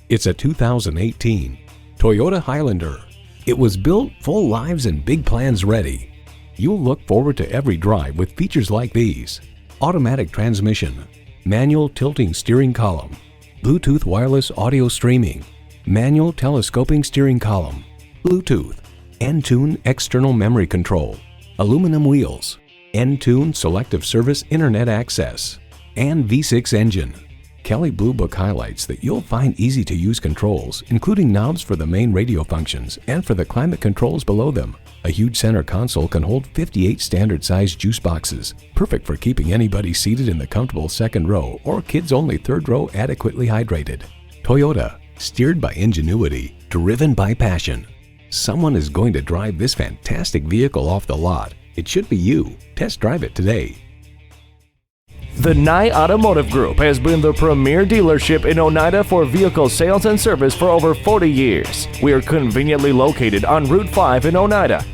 It's a 2018 Toyota Highlander. It was built full lives and big plans ready. You'll look forward to every drive with features like these: automatic transmission, manual tilting steering column, Bluetooth wireless audio streaming, manual telescoping steering column, Bluetooth, N-Tune external memory control, aluminum wheels, N-Tune selective service internet access, and V6 engine. Kelley Blue Book highlights that you'll find easy-to-use controls, including knobs for the main radio functions and for the climate controls below them. A huge center console can hold 58 standard-sized juice boxes, perfect for keeping anybody seated in the comfortable second row or kids-only third row adequately hydrated. Toyota, steered by ingenuity, driven by passion. Someone is going to drive this fantastic vehicle off the lot. It should be you. Test drive it today. The Nye Automotive Group has been the premier dealership in Oneida for vehicle sales and service for over 40 years. We are conveniently located on Route 5 in Oneida.